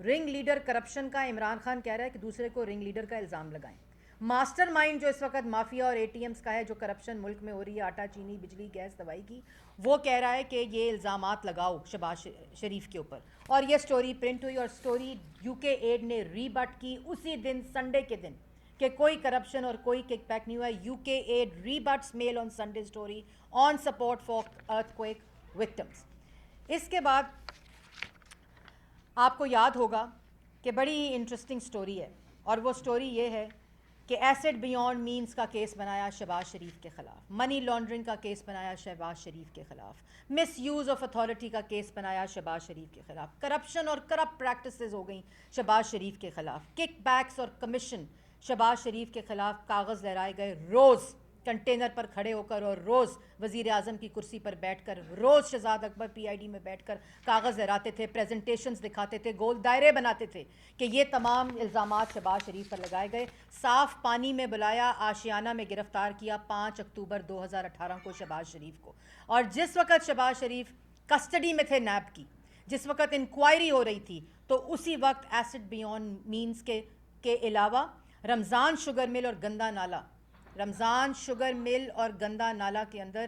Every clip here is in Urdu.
رنگ لیڈر کرپشن کا عمران خان کہہ رہا ہے کہ دوسرے کو رنگ لیڈر کا الزام لگائیں. ماسٹر مائنڈ جو اس وقت مافیا اور اے ٹی ایمز کا ہے, جو کرپشن ملک میں ہو رہی ہے, آٹا چینی بجلی گیس دوائی کی, وہ کہہ رہا ہے کہ یہ الزامات لگاؤ شہباز شریف کے اوپر. اور یہ سٹوری پرنٹ ہوئی اور سٹوری یو کے ایڈ نے ری بٹ کی اسی دن, سنڈے کے دن, کہ کوئی کرپشن اور کوئی کک بیک نہیں ہوا. U K aid rebuts Mail on Sunday story on support for earthquake victims. اس کے بعد آپ کو یاد ہوگا کہ بڑی انٹرسٹنگ سٹوری ہے, اور وہ سٹوری یہ ہے کہ ایسڈ بیونڈ مینز کا کیس بنایا شہباز شریف کے خلاف, منی لانڈرنگ کا کیس بنایا شہباز شریف کے خلاف, مس یوز آف اتھارٹی کا کیس بنایا شہباز شریف کے خلاف, کرپشن اور کرپٹ پریکٹسز ہو گئیں شہباز شریف کے خلاف, کک بیکس اور کمیشن شہباز شریف کے خلاف کاغذ لہرائے گئے, روز کنٹینر پر کھڑے ہو کر اور روز وزیر اعظم کی کرسی پر بیٹھ کر, روز شہزاد اکبر پی آئی ڈی میں بیٹھ کر کاغذ لہراتے تھے, پریزنٹیشنز دکھاتے تھے, گول دائرے بناتے تھے کہ یہ تمام الزامات شہباز شریف پر لگائے گئے. صاف پانی میں بلایا, آشیانہ میں گرفتار کیا 5 اکتوبر 2018 کو شہباز شریف کو. اور جس وقت شہباز شریف کسٹڈی میں تھے نیب کی, جس وقت انکوائری ہو رہی تھی, تو اسی وقت ایسڈ بیونڈ مینز کے علاوہ رمضان شوگر مل اور گندا نالا, رمضان شوگر مل اور گندا نالا کے اندر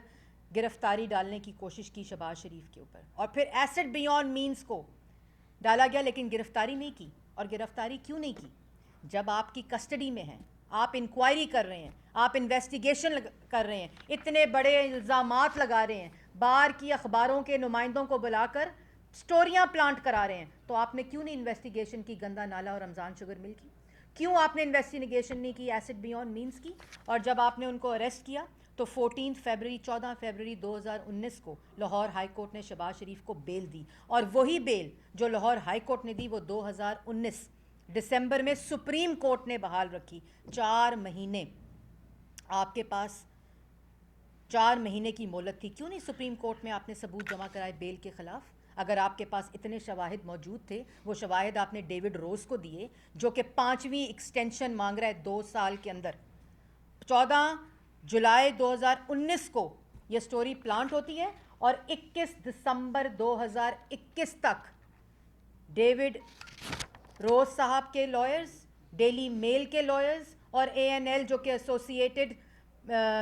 گرفتاری ڈالنے کی کوشش کی شہباز شریف کے اوپر, اور پھر ایسڈ بیونڈ مینز کو ڈالا گیا لیکن گرفتاری نہیں کی. اور گرفتاری کیوں نہیں کی؟ جب آپ کی کسٹڈی میں ہیں, آپ انکوائری کر رہے ہیں, آپ انویسٹیگیشن کر رہے ہیں, اتنے بڑے الزامات لگا رہے ہیں, بار کی اخباروں کے نمائندوں کو بلا کر سٹوریاں پلانٹ کرا رہے ہیں, تو آپ نے کیوں نہیں انویسٹیگیشن کی گندا نالا اور رمضان شوگر مل کی؟ کیوں آپ نے انویسٹیگیشن نہیں کی ایسڈ بیونڈ مینز کی؟ اور جب آپ نے ان کو اریسٹ کیا تو 14 فروری 2019 کو لاہور ہائی کورٹ نے شہباز شریف کو بیل دی, اور وہی بیل جو لاہور ہائی کورٹ نے دی وہ 2019 دسمبر میں سپریم کورٹ نے بحال رکھی. 4 مہینے آپ کے پاس, 4 مہینے کی مہلت تھی. کیوں نہیں سپریم کورٹ میں آپ نے ثبوت جمع کرائے بیل کے خلاف؟ اگر آپ کے پاس اتنے شواہد موجود تھے, وہ شواہد آپ نے ڈیوڈ روز کو دیے جو کہ 5ویں ایکسٹینشن مانگ رہا ہے 2 سال کے اندر. 14 جولائی 2019 کو یہ سٹوری پلانٹ ہوتی ہے, اور 21 دسمبر 2021 تک ڈیوڈ روز صاحب کے لائرز, ڈیلی میل کے لائرز, اور اے این ایل جو کہ associated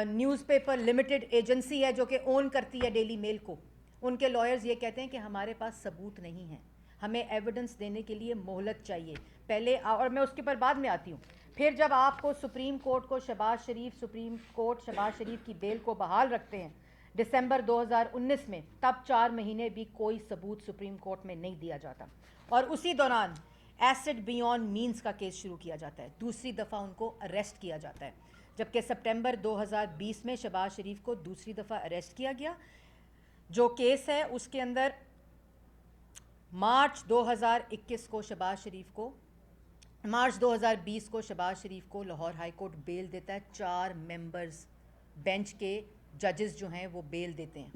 news paper limited agency ہے جو کہ اون کرتی ہے ڈیلی میل کو, ان کے لائرز یہ کہتے ہیں کہ ہمارے پاس ثبوت نہیں ہے, ہمیں ایویڈنس دینے کے لیے مہلت چاہیے پہلے. اور میں اس کے پر بعد میں آتی ہوں. پھر جب آپ کو سپریم کورٹ شہباز شریف کی بیل کو بحال رکھتے ہیں دسمبر 2019 میں, تب 4 مہینے بھی کوئی ثبوت سپریم کورٹ میں نہیں دیا جاتا, اور اسی دوران ایسڈ بیونڈ مینز کا کیس شروع کیا جاتا ہے. دوسری دفعہ ان کو اریسٹ کیا جاتا ہے, جبکہ سپٹمبر 2020 میں شہباز شریف کو دوسری دفعہ اریسٹ کیا گیا. جو کیس ہے اس کے اندر مارچ 2020 کو شہباز شریف کو لاہور ہائی کورٹ بیل دیتا ہے. 4 ممبرز بینچ کے ججز جو ہیں وہ بیل دیتے ہیں,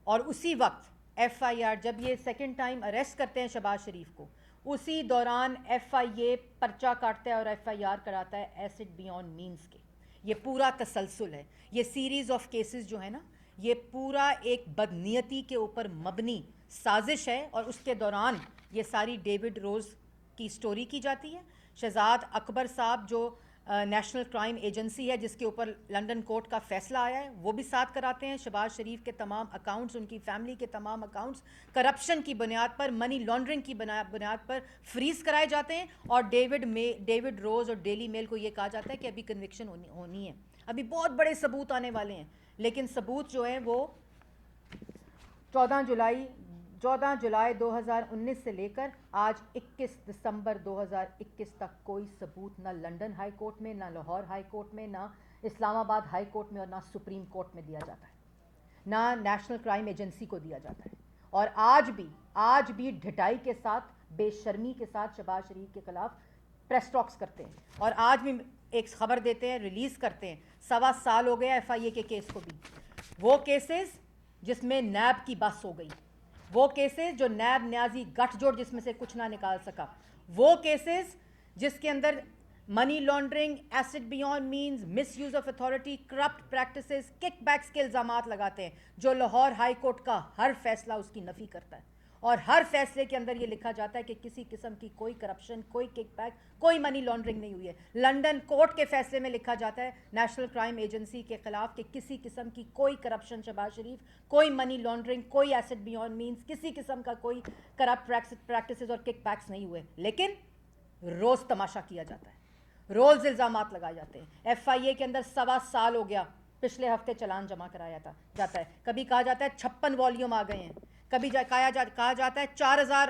اور اسی وقت ایف آئی آر, جب یہ سیکنڈ ٹائم اریسٹ کرتے ہیں شہباز شریف کو, اسی دوران ایف آئی اے پرچہ کاٹتا ہے اور ایف آئی آر کراتا ہے ایسڈ بیونڈ مینز کے. یہ پورا تسلسل ہے, یہ سیریز آف کیسز جو ہے نا, یہ پورا ایک بدنیتی کے اوپر مبنی سازش ہے, اور اس کے دوران یہ ساری ڈیوڈ روز کی سٹوری کی جاتی ہے. شہزاد اکبر صاحب جو نیشنل کرائم ایجنسی ہے جس کے اوپر لنڈن کورٹ کا فیصلہ آیا ہے, وہ بھی ساتھ کراتے ہیں. شہباز شریف کے تمام اکاؤنٹس, ان کی فیملی کے تمام اکاؤنٹس کرپشن کی بنیاد پر, منی لانڈرنگ کی بنیاد پر فریز کرائے جاتے ہیں, اور ڈیوڈ روز اور ڈیلی میل کو یہ کہا جاتا ہے کہ ابھی کنوکشن ہونی ہے, ابھی بہت بڑے ثبوت آنے والے ہیں. لیکن ثبوت جو ہیں وہ 14 جولائی 2019 سے لے کر آج 21 دسمبر 2021 تک کوئی ثبوت نہ لنڈن ہائی کورٹ میں, نہ لاہور ہائی کورٹ میں, نہ اسلام آباد ہائی کورٹ میں, اور نہ سپریم کورٹ میں دیا جاتا ہے, نہ نیشنل کرائم ایجنسی کو دیا جاتا ہے. اور آج بھی ڈھٹائی کے ساتھ, بے شرمی کے ساتھ شہباز شریف کے خلاف پریس ٹاکس کرتے ہیں, اور آج بھی ایک خبر دیتے ہیں, ریلیز کرتے ہیں. 1.25 سال ہو گیا ایف آئی اے کے کیس کو بھی. وہ کیسز جس میں نیب کی بس ہو گئی, وہ کیسز جو نیب نیازی گٹھ جوڑ جس میں سے کچھ نہ نکال سکا, وہ کیسز جس کے اندر money laundering, assets beyond means, misuse of authority, corrupt practices, kickbacks کے الزامات لگاتے ہیں, جو لاہور ہائی کورٹ کا ہر فیصلہ اس کی نفی کرتا ہے. اور ہر فیصلے کے اندر یہ لکھا جاتا ہے کہ کسی قسم کی کوئی کرپشن, کوئی کک بیک, کوئی منی لانڈرنگ نہیں ہوئی ہے. لنڈن کورٹ کے فیصلے میں لکھا جاتا ہے نیشنل کرائم ایجنسی کے خلاف کہ کسی قسم کی کوئی کرپشن شہباز شریف, کوئی منی لانڈرنگ, کوئی ایسٹ بیونڈ مینس, کسی قسم کا کوئی کرپٹ پریکٹسز اور کک بیکس نہیں ہوئے. لیکن روز تماشا کیا جاتا ہے, روز الزامات لگائے جاتے ہیں. ایف آئی اے کے اندر 1.25 سال ہو گیا, پچھلے ہفتے چلان جمع کرایا جاتا ہے. کبھی کہا جاتا ہے 56 والیوم آ گئے ہیں, کبھی کہا جاتا ہے 4000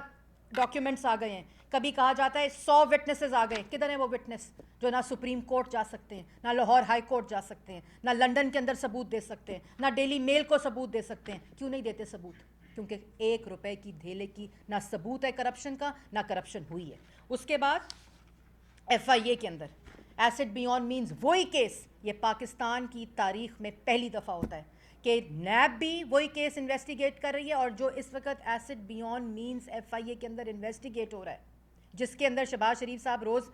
ڈاکیومنٹس آ گئے ہیں, کبھی کہا جاتا ہے 100 وٹنسز آ گئے. کدھر ہیں وہ وٹنس جو نہ سپریم کورٹ جا سکتے ہیں, نہ لاہور ہائی کورٹ جا سکتے ہیں, نہ لنڈن کے اندر ثبوت دے سکتے ہیں, نہ ڈیلی میل کو ثبوت دے سکتے ہیں؟ کیوں نہیں دیتے ثبوت؟ کیونکہ 1 روپے کی دھیلے کی نہ ثبوت ہے کرپشن کا, نہ کرپشن ہوئی ہے. اس کے بعد ایف آئی اے کے اندر ایسٹ بیونڈ مینز وہی کیس, یہ پاکستان کی تاریخ میں پہلی دفعہ ہوتا ہے کہ نیب بھی وہی کیس انویسٹیگیٹ کر رہی ہے, اور جو اس وقت ایسٹ بیونڈ مینز ایف آئی اے کے اندر انویسٹیگیٹ ہو رہا ہے, جس کے اندر شہباز شریف صاحب روز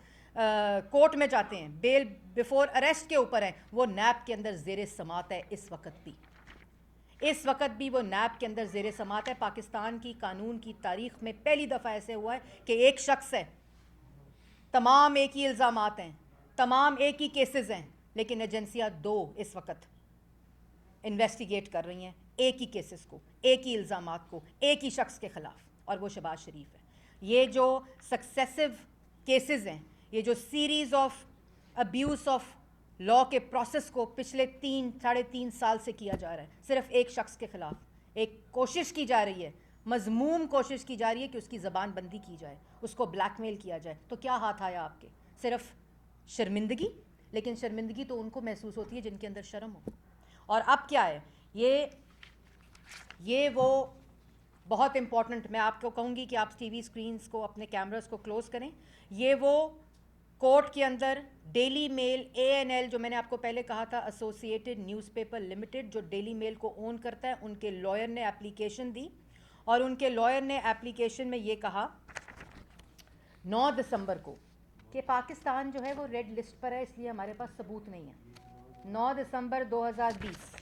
کورٹ میں جاتے ہیں, بیل بیفور اریسٹ کے اوپر ہیں, وہ نیب کے اندر زیر سماعت ہے. اس وقت بھی وہ نیب کے اندر زیر سماعت ہے. پاکستان کی قانون کی تاریخ میں پہلی دفعہ ایسے ہوا ہے کہ ایک شخص ہے, تمام ایک ہی الزامات ہیں, تمام ایک ہی کیسز ہیں, لیکن ایجنسیاں 2 اس وقت انویسٹیگیٹ کر رہی ہیں ایک ہی کیسز کو, ایک ہی الزامات کو, ایک ہی شخص کے خلاف, اور وہ شہباز شریف ہے. یہ جو سکسیسو کیسز ہیں, یہ جو series of abuse of law کے پروسیس کو پچھلے 3-3.5 سال سے کیا جا رہا ہے, صرف ایک شخص کے خلاف ایک کوشش کی جا رہی ہے, مذموم کوشش کی جا رہی ہے کہ اس کی زبان بندی کی جائے, اس کو بلیک میل کیا جائے. تو کیا ہاتھ آیا آپ کے؟ صرف شرمندگی. لیکن شرمندگی تو ان کو محسوس ہوتی ہے جن کے اندر شرم ہو. اور اب کیا ہے, یہ وہ بہت امپورٹنٹ, میں آپ کو کہوں گی کہ آپ ٹی وی اسکرینس کو, اپنے کیمراز کو کلوز کریں. یہ وہ کورٹ کے اندر ڈیلی میل اے این ایل, جو میں نے آپ کو پہلے کہا تھا ایسوسیٹڈ نیوز پیپر لمیٹڈ, جو ڈیلی میل کو اون کرتا ہے, ان کے لائر نے اپلیکیشن دی, اور ان کے لائر نے اپلیکیشن میں یہ کہا 9 دسمبر کو کہ پاکستان جو ہے وہ ریڈ لسٹ پر ہے, اس لیے ہمارے پاس ثبوت نہیں ہے. 9 دسمبر 2020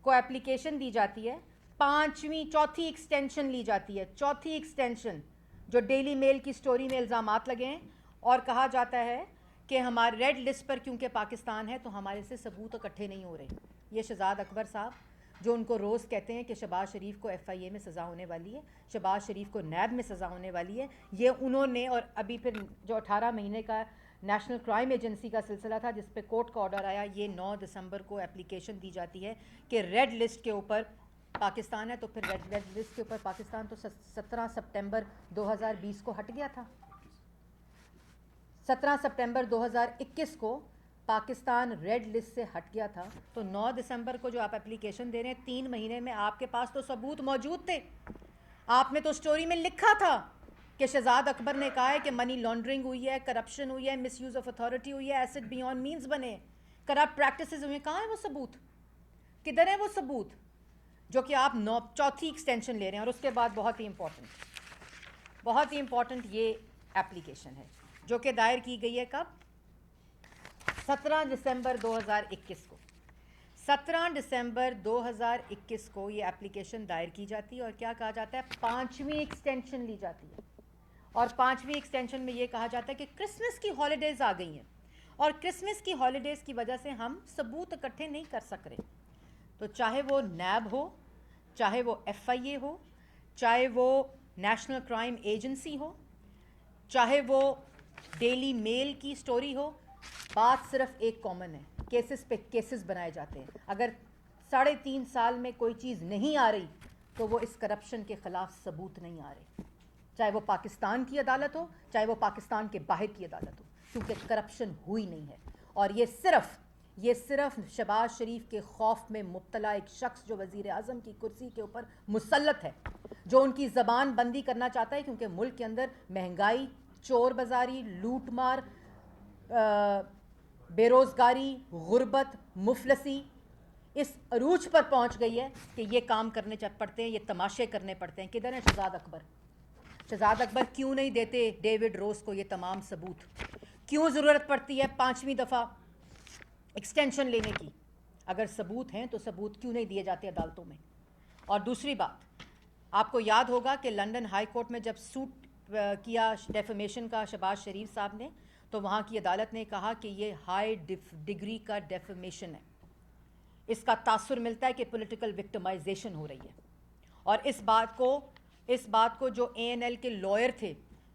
کو اپلیکیشن دی جاتی ہے, چوتھی ایکسٹینشن لی جاتی ہے, چوتھی ایکسٹینشن جو ڈیلی میل کی سٹوری میں الزامات لگے ہیں, اور کہا جاتا ہے کہ ہمارے ریڈ لسٹ پر کیونکہ پاکستان ہے تو ہمارے سے ثبوت اکٹھے نہیں ہو رہے. یہ شہزاد اکبر صاحب جو ان کو روز کہتے ہیں کہ شہباز شریف کو ایف آئی اے میں سزا ہونے والی ہے, شہباز شریف کو نیب میں سزا ہونے والی ہے, یہ انہوں نے, اور ابھی پھر جو 18 مہینے کا نیشنل کرائم ایجنسی کا سلسلہ تھا جس پہ کورٹ کا آرڈر آیا, یہ 9 دسمبر کو اپلیکیشن دی جاتی ہے کہ ریڈ لسٹ کے اوپر پاکستان ہے. تو پھر ریڈ لسٹ کے اوپر پاکستان تو 17 سپٹمبر 2020 کو ہٹ گیا تھا. 17 سپٹمبر 2021 کو پاکستان ریڈ لسٹ سے ہٹ گیا تھا. تو 9 دسمبر کو جو آپ اپلیکیشن دے رہے ہیں, 3 مہینے میں آپ کے پاس تو ثبوت موجود تھے. آپ نے تو سٹوری میں لکھا تھا کہ شہزاد اکبر نے کہا ہے کہ منی لانڈرنگ ہوئی ہے, کرپشن ہوئی ہے, مس یوز آف اتھارٹی ہوئی ہے, ایسٹ بیونڈ مینس بنے, کرپٹ پریکٹسز ہوئی ہیں. کہاں ہے وہ ثبوت؟ کدھر ہے وہ ثبوت جو کہ آپ چوتھی ایکسٹینشن لے رہے ہیں؟ اور اس کے بعد بہت ہی امپورٹنٹ یہ اپلیکیشن ہے جو کہ دائر کی گئی ہے کب؟ 17 دسمبر 2021 کو. 17 دسمبر 2021 کو یہ اپلیکیشن دائر کی جاتی ہے, اور کیا کہا جاتا ہے؟ 5ویں ایکسٹینشن لی جاتی ہے, اور 5ویں ایکسٹینشن میں یہ کہا جاتا ہے کہ کرسمس کی ہالیڈیز آ گئی ہیں, اور کرسمس کی ہالیڈیز کی وجہ سے ہم ثبوت اکٹھے نہیں کر سک رہے. تو چاہے وہ نیب ہو, چاہے وہ ایف آئی اے ہو, چاہے وہ نیشنل کرائم ایجنسی ہو, چاہے وہ ڈیلی میل کی سٹوری ہو, بات صرف ایک کامن ہے, کیسز پہ کیسز بنائے جاتے ہیں. اگر 3.5 سال میں کوئی چیز نہیں آ رہی تو وہ اس کرپشن کے خلاف ثبوت نہیں آ رہے, چاہے وہ پاکستان کی عدالت ہو, چاہے وہ پاکستان کے باہر کی عدالت ہو, کیونکہ کرپشن ہوئی نہیں ہے. اور یہ صرف شہباز شریف کے خوف میں مبتلا ایک شخص جو وزیر اعظم کی کرسی کے اوپر مسلط ہے, جو ان کی زبان بندی کرنا چاہتا ہے, کیونکہ ملک کے اندر مہنگائی, چور بازاری, لوٹ مار, بے روزگاری, غربت, مفلسی اس عروج پر پہنچ گئی ہے کہ یہ کام کرنے پڑتے ہیں, یہ تماشے کرنے پڑتے ہیں. کدھر ہے شہزاد اکبر؟ شہزاد اکبر کیوں نہیں دیتے ڈیوڈ روز کو یہ تمام ثبوت؟ کیوں ضرورت پڑتی ہے 5ویں دفعہ ایکسٹینشن لینے کی؟ اگر ثبوت ہیں تو ثبوت کیوں نہیں دیے جاتے عدالتوں میں؟ اور دوسری بات, آپ کو یاد ہوگا کہ لنڈن ہائی کورٹ میں جب سوٹ کیا ڈیفیمیشن کا شہباز شریف صاحب نے، تو وہاں کی عدالت نے کہا کہ یہ ہائی ڈگری کا ڈیفیمیشن ہے، اس کا تاثر ملتا ہے کہ پولیٹیکل وکٹمائزیشن ہو رہی ہے. اور اس بات کو جو اے این ایل کے لائر تھے،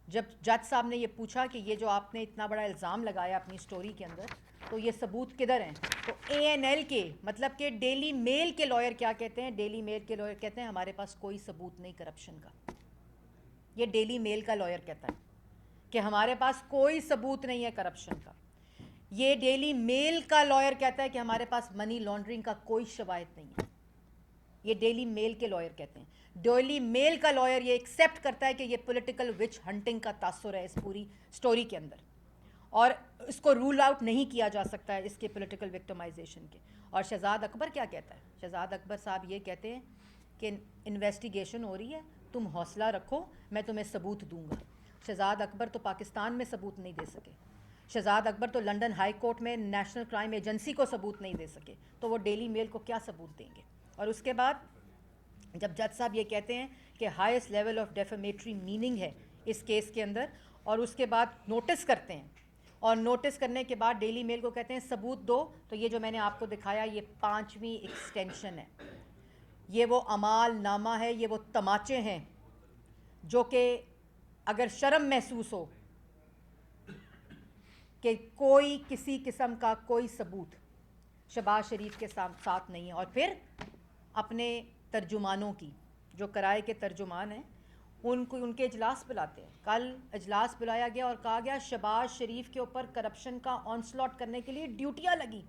جب جج صاحب نے یہ پوچھا کہ یہ جو آپ نے اتنا بڑا الزام لگایا اپنی سٹوری کے اندر، تو یہ ثبوت کدھر ہیں؟ تو اے این ایل کے مطلب کہ ڈیلی میل کے لائر کیا کہتے ہیں؟ ڈیلی میل کے لائر کہتے ہیں ہمارے پاس کوئی ثبوت نہیں کرپشن کا. یہ ڈیلی میل کا لائر کہتا ہے کہ ہمارے پاس کوئی ثبوت نہیں ہے کرپشن کا. یہ ڈیلی میل کا لائر کہتا ہے کہ ہمارے پاس منی لانڈرنگ کا کوئی شواہد نہیں ہے. یہ ڈیلی میل کے لائر کہتے ہیں. ڈیلی میل کا لائر یہ ایکسیپٹ کرتا ہے کہ یہ پولیٹیکل وچ ہنٹنگ کا تاثر ہے اس پوری سٹوری کے اندر، اور اس کو رول آؤٹ نہیں کیا جا سکتا ہے اس کے پولیٹیکل وکٹمائزیشن کے. اور شہزاد اکبر کیا کہتا ہے؟ شہزاد اکبر صاحب یہ کہتے ہیں کہ انویسٹیگیشن ہو رہی ہے، تم حوصلہ رکھو، میں تمہیں ثبوت دوں گا. شہزاد اکبر تو پاکستان میں ثبوت نہیں دے سکے. شہزاد اکبر تو لنڈن ہائی کورٹ میں نیشنل کرائم ایجنسی کو ثبوت نہیں دے سکے، تو وہ ڈیلی میل کو کیا ثبوت دیں گے؟ اور اس کے بعد جب جج صاحب یہ کہتے ہیں کہ ہائیسٹ لیول آف ڈیفیمیٹری میننگ ہے اس کیس کے اندر، اور اس کے بعد نوٹس کرتے ہیں، اور نوٹس کرنے کے بعد ڈیلی میل کو کہتے ہیں ثبوت دو، تو یہ جو میں نے آپ کو دکھایا یہ 5ویں ایکسٹینشن ہے. یہ وہ اعمال نامہ ہے، یہ وہ تماچے ہیں جو کہ اگر شرم محسوس ہو کہ کوئی کسی قسم کا کوئی ثبوت شہباز شریف کے ساتھ نہیں ہے. اور پھر اپنے ترجمانوں کی، جو کرائے کے ترجمان ہیں، ان کے اجلاس بلاتے ہیں. کل اجلاس بلایا گیا اور کہا گیا شہباز شریف کے اوپر کرپشن کا آنسلاٹ کرنے کے لیے ڈیوٹیاں لگی.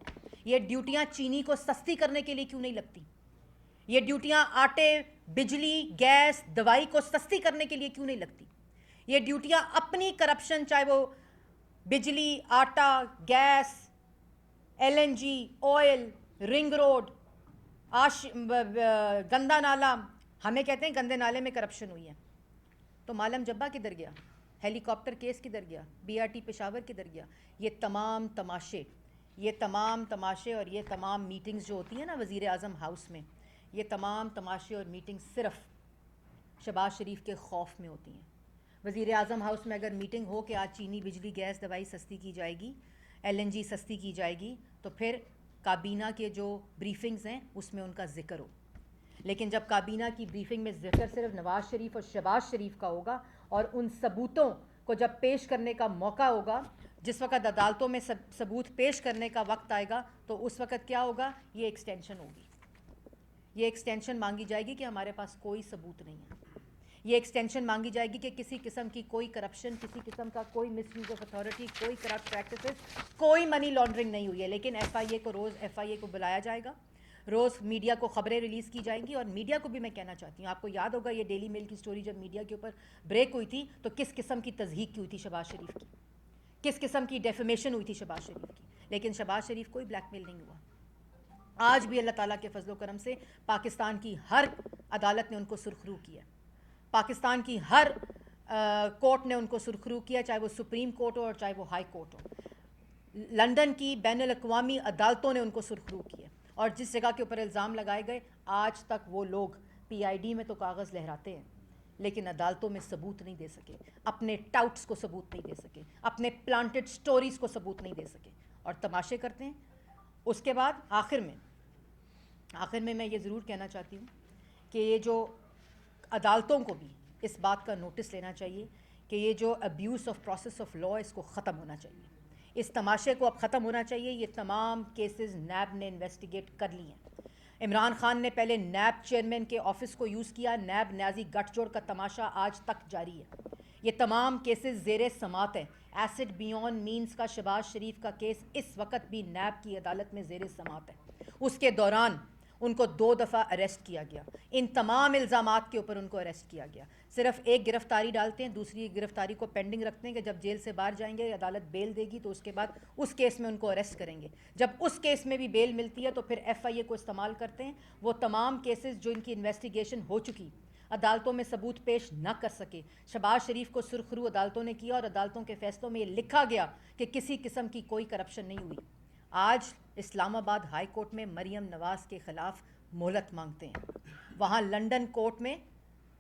یہ ڈیوٹیاں چینی کو سستی کرنے کے لیے کیوں نہیں لگتی؟ یہ ڈیوٹیاں آٹے، بجلی، گیس، دوائی کو سستی کرنے کے لیے کیوں نہیں لگتی؟ یہ ڈیوٹیاں اپنی کرپشن، چاہے وہ بجلی، آٹا، gas, L N G, oil, ring road, گندا نالا، ہمیں کہتے ہیں گندے نالے میں کرپشن ہوئی ہے، تو معلم جبہ کدھر گیا؟ ہیلی کاپٹر کیس کدھر گیا؟ بی آر ٹی پشاور کدھر گیا؟ یہ تمام تماشے اور یہ تمام میٹنگز جو ہوتی ہیں نا وزیر اعظم ہاؤس میں، یہ تمام تماشے اور میٹنگ صرف شہباز شریف کے خوف میں ہوتی ہیں. وزیر اعظم ہاؤس میں اگر میٹنگ ہو کہ آج چینی، بجلی، گیس، دوائی سستی کی جائے گی، ایل این جی سستی کی جائے گی، تو پھر کابینہ کے جو بریفنگز ہیں اس میں ان کا ذکر ہو. لیکن جب کابینہ کی بریفنگ میں ذکر صرف نواز شریف اور شہباز شریف کا ہوگا، اور ان ثبوتوں کو جب پیش کرنے کا موقع ہوگا، جس وقت عدالتوں میں ثبوت پیش کرنے کا وقت آئے گا، تو اس وقت کیا ہوگا؟ یہ ایکسٹینشن ہوگی. یہ ایکسٹینشن مانگی جائے گی کہ ہمارے پاس کوئی ثبوت نہیں ہے. یہ ایکسٹینشن مانگی جائے گی کہ کسی قسم کی کوئی کرپشن، کسی قسم کا کوئی مس یوز آف اتھارٹی، کوئی کرپٹ پریکٹسز، کوئی منی لانڈرنگ نہیں ہوئی ہے. لیکن روز ایف آئی اے کو بلایا جائے گا، روز میڈیا کو خبریں ریلیز کی جائیں گی. اور میڈیا کو بھی میں کہنا چاہتی ہوں، آپ کو یاد ہوگا یہ ڈیلی میل کی سٹوری جب میڈیا کے اوپر بریک ہوئی تھی تو کس قسم کی تضحیک کی ہوئی تھی شہباز شریف کی، کس قسم کی ڈیفیمیشن ہوئی تھی شہباز شریف کی. لیکن شہباز شریف کوئی بلیک میل نہیں ہوا. آج بھی اللہ تعالیٰ کے فضل و کرم سے پاکستان کی ہر عدالت نے ان کو سرخرو کیا، پاکستان کی ہر کورٹ نے ان کو سرخرو کیا، چاہے وہ سپریم کورٹ ہو اور چاہے وہ ہائی کورٹ ہو. لنڈن کی بین الاقوامی عدالتوں نے ان کو سرخرو کیا، اور جس جگہ کے اوپر الزام لگائے گئے آج تک وہ لوگ پی آئی ڈی میں تو کاغذ لہراتے ہیں لیکن عدالتوں میں ثبوت نہیں دے سکے، اپنے ٹاؤٹس کو ثبوت نہیں دے سکے، اپنے پلانٹڈ سٹوریز کو ثبوت نہیں دے سکے، اور تماشے کرتے ہیں. اس کے بعد آخر میں میں یہ ضرور کہنا چاہتی ہوں کہ یہ جو عدالتوں کو بھی اس بات کا نوٹس لینا چاہیے کہ یہ جو abuse of process of law اس کو ختم ہونا چاہیے، اس تماشے کو اب ختم ہونا چاہیے. یہ تمام کیسز نیب نے انویسٹیگیٹ کر لی ہیں. عمران خان نے پہلے نیب چیئرمین کے آفس کو یوز کیا، نیب نیازی گٹھ جوڑ کا تماشا آج تک جاری ہے. یہ تمام کیسز زیر سماعت ہیں. ایسڈ بیون مینز کا شہباز شریف کا کیس اس وقت بھی نیب کی عدالت میں زیر سماعت ہے. اس کے دوران ان کو 2 دفعہ اریسٹ کیا گیا، ان تمام الزامات کے اوپر ان کو اریسٹ کیا گیا. صرف ایک گرفتاری ڈالتے ہیں، دوسری گرفتاری کو پینڈنگ رکھتے ہیں کہ جب جیل سے باہر جائیں گے عدالت بیل دے گی تو اس کے بعد اس کیس میں ان کو اریسٹ کریں گے. جب اس کیس میں بھی بیل ملتی ہے تو پھر ایف آئی اے کو استعمال کرتے ہیں. وہ تمام کیسز جو ان کی انویسٹیگیشن ہو چکی، عدالتوں میں ثبوت پیش نہ کر سکے، شہباز شریف کو سرخرو عدالتوں نے کیا، اور عدالتوں کے فیصلوں میں یہ لکھا گیا کہ کسی قسم کی کوئی کرپشن نہیں ہوئی. آج اسلام آباد ہائی کورٹ میں مریم نواز کے خلاف مہلت مانگتے ہیں، وہاں لنڈن کورٹ میں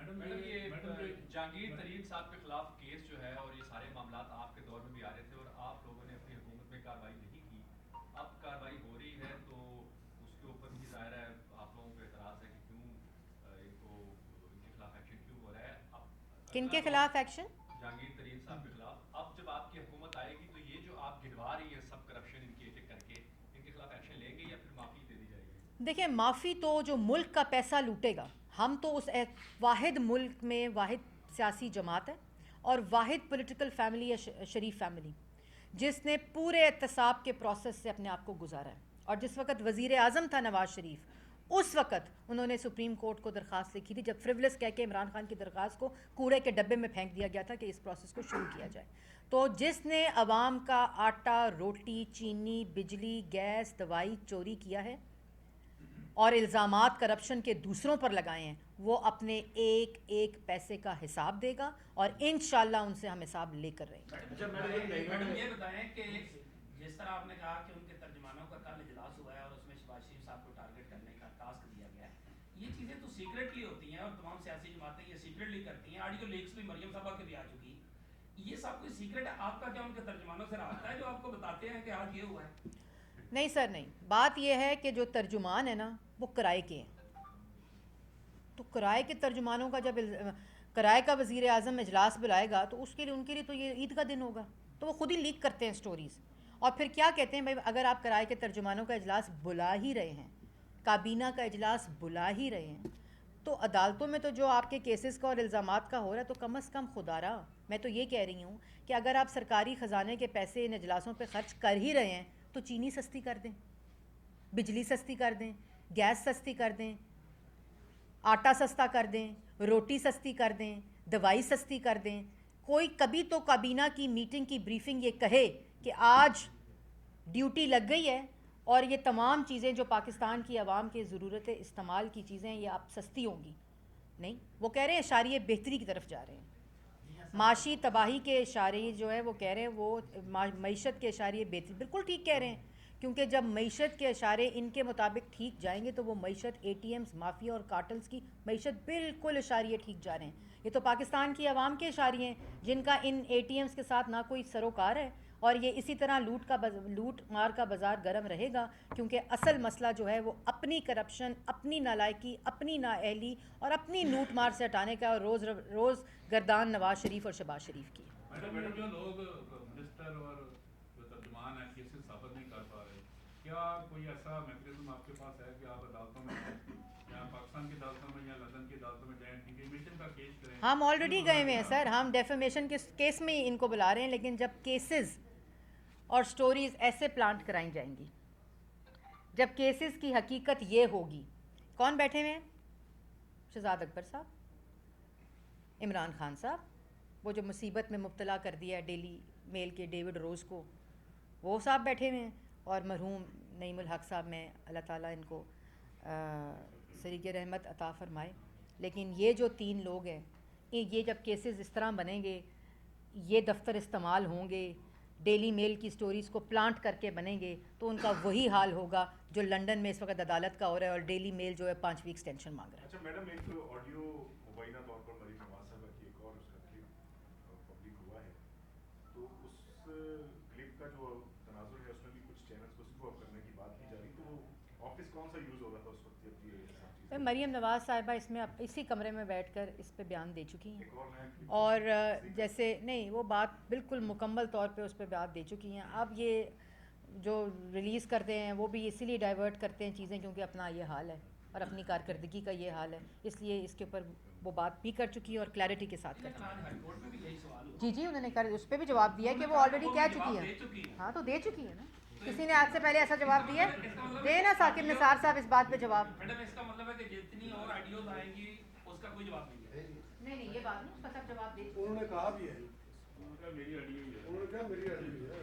میڈم یہ جہانگیر ترین صاحب کے خلاف کیس جو ہے اور یہ سارے معاملات آپ کے دور میں بھی آ رہے تھے اور آپ لوگوں نے اپنی حکومت میں کارروائی نہیں کی. اب کارروائی ہو رہی ہے تو اس کے اوپر بھی ظاہر ہے آپ لوگوں کو اعتراض ہے کہ کیوں ان کو ان کے خلاف ایکشن کیوں ہو رہا ہے. اب کن کے خلاف ایکشن؟ جہانگیر ترین صاحب کے خلاف. اب جب آپ کی حکومت آئے گی تو یہ جو آپ گھڑوا رہی ہیں سب کرپشن ان کی کر کے ان کے خلاف ایکشن لیں گے یا پھر معافی دے دی جائے گی؟ دیکھیں معافی تو جو ملک کا پیسہ لوٹے گا, ہم تو اس واحد ملک میں واحد سیاسی جماعت ہے اور واحد پولیٹیکل فیملی ہے شریف فیملی جس نے پورے احتساب کے پروسیس سے اپنے آپ کو گزارا ہے. اور جس وقت وزیر اعظم تھا نواز شریف, اس وقت انہوں نے سپریم کورٹ کو درخواست لکھی تھی جب فریولس کہہ کے عمران خان کی درخواست کو کوڑے کے ڈبے میں پھینک دیا گیا تھا کہ اس پروسیس کو شروع کیا جائے. تو جس نے عوام کا آٹا, روٹی, چینی, بجلی, گیس, دوائی چوری کیا ہے اور الزامات کرپشن کے دوسروں پر لگائے ہیں, وہ اپنے ایک ایک پیسے کا حساب دے گا اور انشاءاللہ ان سے ہم حساب لے کر رہیں گے. میڈم یہ بتائیں کہ جس طرح آپ نے کہا کہ ان کے ترجمانوں کا کل اجلاس ہوا ہے اور اس میں شہباز شریف صاحب کو ٹارگٹ کرنے کا ٹاسک دیا گیا ہے, یہ چیزیں تو سیکرٹلی ہوتی ہیں اور تمام سیاسی جماعتیں یہ سیکرٹلی کرتی ہیں. آڈیو لیکس بھی مریم صاحبہ کے بھی آ چکی, یہ سب کوئی سیکرٹ ہے. آپ کا کیا ان کے ترجمانوں سے رابطہ ہے جو آپ کو بتاتے ہیں کہ آج یہ ہوا ہے؟ نہیں سر, نہیں. بات یہ ہے کہ جو ترجمان ہیں نا وہ کرائے کے ہیں, تو کرائے کے ترجمانوں کا جب کرائے کا وزیر اعظم اجلاس بلائے گا تو اس کے لیے ان کے لیے تو یہ عید کا دن ہوگا, تو وہ خود ہی لیک کرتے ہیں سٹوریز اور پھر کیا کہتے ہیں بھائی اگر آپ کرائے کے ترجمانوں کا اجلاس بلا ہی رہے ہیں, کابینہ کا اجلاس بلا ہی رہے ہیں, تو عدالتوں میں تو جو آپ کے کیسز کا اور الزامات کا ہو رہا ہے تو کم از کم خدا رہا میں تو یہ کہہ رہی ہوں کہ اگر آپ سرکاری خزانے کے پیسے ان اجلاسوں پہ خرچ کر ہی رہے ہیں تو چینی سستی کر دیں, بجلی سستی کر دیں, گیس سستی کر دیں, آٹا سستا کر دیں, روٹی سستی کر دیں, دوائی سستی کر دیں. کوئی کبھی تو کابینہ کی میٹنگ کی بریفنگ یہ کہے کہ آج ڈیوٹی لگ گئی ہے اور یہ تمام چیزیں جو پاکستان کی عوام کے ضرورت استعمال کی چیزیں یہ اب سستی ہوں گی. نہیں, وہ کہہ رہے ہیں اشاریے بہتری کی طرف جا رہے ہیں. معاشی تباہی کے اشارے جو ہے وہ کہہ رہے ہیں وہ معیشت کے اشاریے بہتری, بالکل ٹھیک کہہ رہے ہیں, کیونکہ جب معیشت کے اشارے ان کے مطابق ٹھیک جائیں گے تو وہ معیشت اے ٹی ایمز, مافیا اور کارٹلز کی معیشت بالکل اشاریے ٹھیک جا رہے ہیں. یہ تو پاکستان کی عوام کے اشاریے ہیں جن کا ان اے ٹی ایمز کے ساتھ نہ کوئی سروکار ہے, اور یہ اسی طرح لوٹ مار کا بازار گرم رہے گا, کیونکہ اصل مسئلہ جو ہے وہ اپنی کرپشن, اپنی نالائکی, اپنی نااہلی اور اپنی لوٹ مار سے ہٹانے کا اور روز گردان نواز شریف اور شہباز شریف کی. میڈم جو لوگ منسٹر اور جو ترجمان ہیں کیسز ثابت نہیں کر پا رہے, کیا کوئی ایسا میکینزم آپ کے پاس ہے کہ آپ عدالتوں میں یا پاکستان کی عدالتوں میں یا لندن کی عدالتوں میں جائیں, ڈیفیمیشن کا کیس کریں؟ ہم آلریڈی گئے ہوئے ہیں سر, ہم ڈیفیمیشن کے کیس میں ان کو بلا رہے ہیں, لیکن جب کیسز اور سٹوریز ایسے پلانٹ کرائی جائیں گی, جب کیسز کی حقیقت یہ ہوگی. کون بیٹھے ہوئے ہیں؟ شہزاد اکبر صاحب, عمران خان صاحب, وہ جو مصیبت میں مبتلا کر دیا ہے ڈیلی میل کے ڈیوڈ روز کو, وہ صاحب بیٹھے ہوئے ہیں, اور مرحوم نعیم الحق صاحب, میں اللہ تعالیٰ ان کو سریغ رحمت عطا فرمائے. لیکن یہ جو 3 لوگ ہیں, یہ جب کیسز اس طرح بنیں گے, یہ دفتر استعمال ہوں گے, ڈیلی میل کی سٹوریز کو پلانٹ کر کے بنیں گے, تو ان کا وہی حال ہوگا جو لنڈن میں اس وقت عدالت کا ہو رہا ہے اور ڈیلی میل جو ہے 5 ویکس ٹینشن مانگ رہا ہے. اچھا میڈم, ایک آڈیو مبینہ طور پر مریم نواز صاحبہ کی ایک اور اس کا کلپ پبلک ہوا ہے, تو اس کلپ کا جو تناظر ہے اس میں بھی کچھ چینلز کو اسکرو اپ کرنے کی بات کی جا رہی, تو آفس کون سا یوز ہو رہا تھا اس وقت جب یہ مریم نواز صاحبہ اس میں اسی کمرے میں بیٹھ کر اس پہ بیان دے چکی ہیں, اور جیسے نہیں وہ بات بالکل مکمل طور پہ اس پہ بات دے چکی ہیں. اب یہ جو ریلیز کرتے ہیں وہ بھی اسی لیے ڈائیورٹ کرتے ہیں چیزیں, کیونکہ اپنا یہ حال ہے اور اپنی کارکردگی کا یہ حال ہے, اس لیے اس کے اوپر وہ بات بھی کر چکی ہے اور کلیئرٹی کے ساتھ کر چکی ہے. جی انہوں نے اس پہ بھی جواب دیا کہ وہ آلریڈی کہہ چکی ہیں. ہاں تو دے چکی ہے نا, کسی نے آج سے پہلے ایسا جواب دیا ہے؟ دے نا ثاقب نثار صاحب اس بات پہ جواب. میڈم اس کا مطلب ہے کہ جتنی اور آڈیوز آئیں گی اس کا کوئی جواب نہیں ہے. نہیں یہ بات نہیں, اس کا سب جواب دے. انہوں نے کہا بھی ہے, میری آڈیو ہی ہے, انہوں نے کہا میری آڈیو ہے.